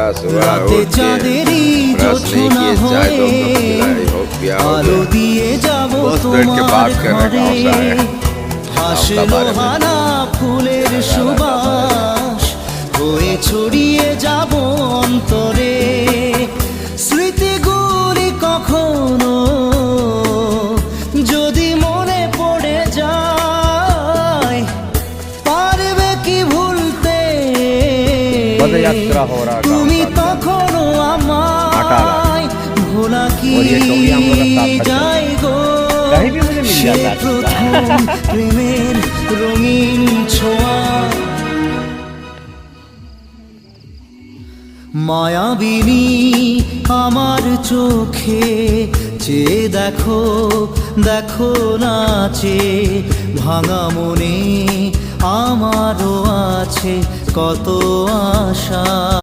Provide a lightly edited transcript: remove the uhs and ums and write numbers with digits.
রাতে চাঁদেরই জোছনা হয়ে আলো দিয়ে যাব তোমার ঘরে। হাসলো হানা ফুলের সুবাস হয়ে ছড়িয়ে যাব অন্তরে। স্মৃতিগুলি কখনো যদি মনে পড়ে যায়, পারবে কি ভুলতে তুমি তখনও আমায়? ভোলা কি যায় গো সে প্রথম প্রেমের রঙিন ছোঁয়া। মায়াবিনী আমার চোখে চেয়ে দেখো, দেখো নাচে ভাঙা মনে আমারও আছে কত আশা।